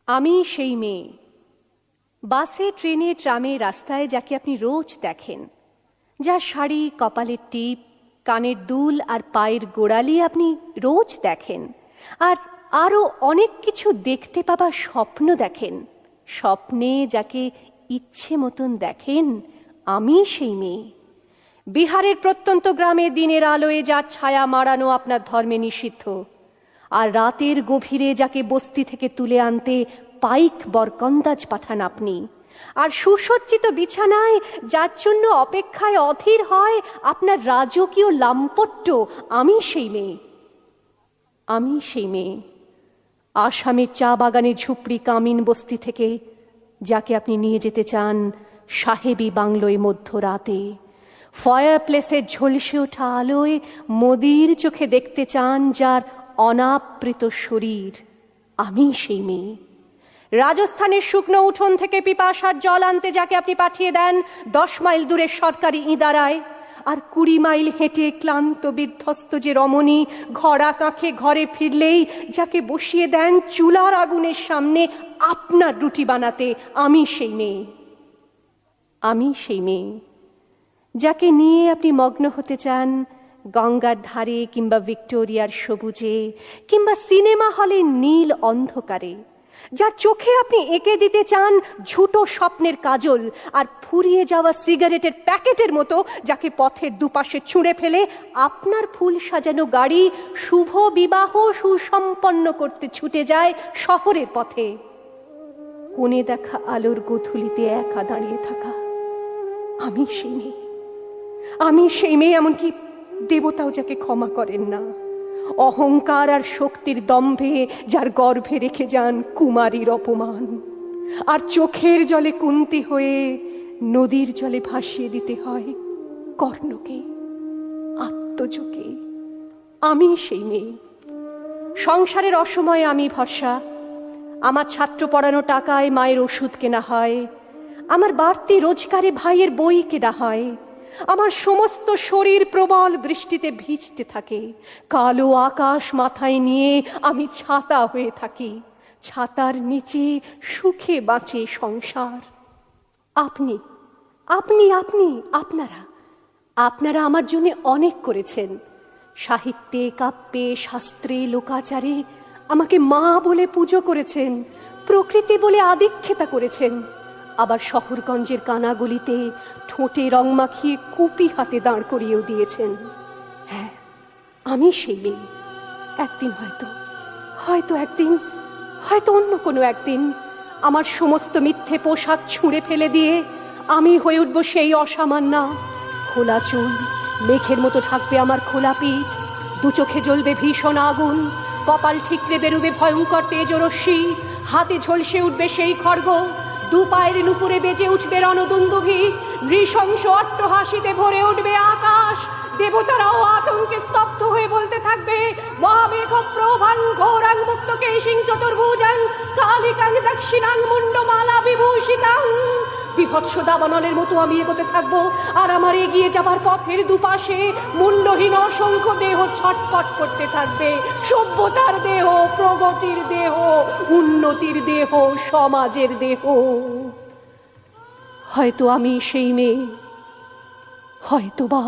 আমি সেই মেয়ে, বাসে, ট্রেনে, ট্রামে, রাস্তায় যাকে আপনি রোজ দেখেন, যার শাড়ি, কপালের টিপ, কানের দুল আর পায়ের গোড়ালি আপনি রোজ দেখেন, আর আরও অনেক কিছু দেখতে পাবার স্বপ্ন দেখেন। স্বপ্নে যাকে ইচ্ছে মতন দেখেন, আমি সেই মেয়ে। বিহারের প্রত্যন্ত গ্রামে দিনের আলোয় যার ছায়া মাড়ানো আপনার ধর্মে নিষিদ্ধ, আর রাতের গভীরে যাকে বস্তি থেকে তুলে আনতে পাইক বরকন্দাজ পাঠান আপনি, আর সুসজ্জিত বিছানায় যার জন্য অপেক্ষায় অধীর হয় আপনার রাজকীয় লাম্পট্য, আমি সেই মেয়ে। আমি সেই মেয়ে, আসামের চা বাগানের ঝুপড়ি কামিন বস্তি থেকে যাকে আপনি নিয়ে যেতে চান সাহেবী বাংলোয় মধ্যরাতে, ফায়ার প্লেসের ঝলসে ওঠা আলোয় মোদির চোখে দেখতে চান যার অনাবৃত শরীর, আমি সেই মেয়ে। রাজস্থানের শুকনো উঠোন থেকে পিপাসার জল আনতে যাকে আপনি পাঠিয়ে দেন 10 মাইল দূরের সরকারি ইদারায়, আর 20 মাইল হেঁটে ক্লান্ত বিধ্বস্ত যে রমণী ঘরা কাঁখে ঘরে ফিরলেই যাকে বসিয়ে দেন চুলার আগুনের সামনে আপনার রুটি বানাতে, আমি সেই মেয়ে। আমি সেই মেয়ে যাকে নিয়ে আপনি মগ্ন হতে চান গঙ্গার ধারে, কিংবা ভিক্টোরিয়ার সবুজে, কিংবা সিনেমা হলের নীল অন্ধকারে, যার চোখে আপনি এঁকে দিতে চান ঝুটো স্বপ্নের কাজল, আর ফুরিয়ে যাওয়া সিগারেটের প্যাকেটের মতো যাকে পথের দুপাশে ছুঁড়ে ফেলে আপনার ফুল সাজানো গাড়ি শুভ বিবাহ সুসম্পন্ন করতে ছুটে যায় শহরের পথে। কোণে দেখা আলোর গোধূলিতে একা দাঁড়িয়ে থাকা, আমি সেই মেয়ে। আমি সেই মেয়ে, এমনকি দেবতাও যাকে ক্ষমা করেন না, অহংকার আর শক্তির দম্ভে যার গর্ভে রেখে যান কুমারীর অপমান, আর চোখের জলে কুন্তি হয়ে নদীর জলে ভাসিয়ে দিতে হয় কর্ণকে, আত্মজকে। আমি সেই মেয়ে। সংসারের অসময়ে আমি ভরসা, আমার ছাত্র পড়ানো টাকায় মায়ের ওষুধ কেনা হয়, আমার বাড়তি রোজগারে ভাইয়ের বই কেনা হয়, আমার সমস্ত শরীর প্রবল বৃষ্টিতে ভিজতে থাকে, কালো আকাশ মাথায় নিয়ে আমি ছাতা হয়ে থাকি, ছাতার নিচে সুখে বাঁচে সংসার। আপনি আপনি আপনি আপনারা আপনারা আমার জন্য অনেক করেছেন। সাহিত্যে, কাব্যে, শাস্ত্রে, লোকাচারে আমাকে মা বলে পুজো করেছেন, প্রকৃতি বলে আদিক্ষেতা করেছেন। আবার শহরগঞ্জের কানাগলিতে ঠোঁটে রং মাখিয়ে কুপি হাতে দাঁড় করিয়েও দিয়েছেন। হ্যাঁ, আমি সেই মেয়ে। একদিন হয়তো অন্য কোনো একদিন আমার সমস্ত মিথ্যে পোশাক ছুঁড়ে ফেলে দিয়ে আমি হয়ে উঠব সেই অসামান্যা। খোলা চুল মেঘের মতো ঢাকবে আমার খোলা পিঠ, দু চোখে জ্বলবে ভীষণ আগুন, কপাল ঠিকরে বেরুবে ভয়ঙ্কর তেজরশ্মি, হাতে ঝলসে উঠবে সেই খড়গ, দু পায়ের নুপুরে বেজে উঠবে রণদুন্দুভি, নৃশংস অট্টহাসিতে ভরে উঠবে আকাশ। দেবতারাও আতঙ্কে স্তব্ধ হয়ে বলতে থাকবে, মহামেঘ প্রভাং ঘোরাং মুক্ত কেশিং চতুর্ভুজাং কালিকাং দক্ষিণাং মুন্ডমালা বিভূষিতাং। বিভৎস দাবানলের মতো আমি এগোতে থাকবো, আর আমার এগিয়ে যাবার পথের দুপাশে মুন্ডহীন অসংখ্য দেহ ছটপট করতে থাকবে। সভ্যতার দেহ, প্রগতির দেহ, উন্নতির দেহ, সমাজের দেহ। হয়তো আমি সেই মেয়ে, হয়তো বা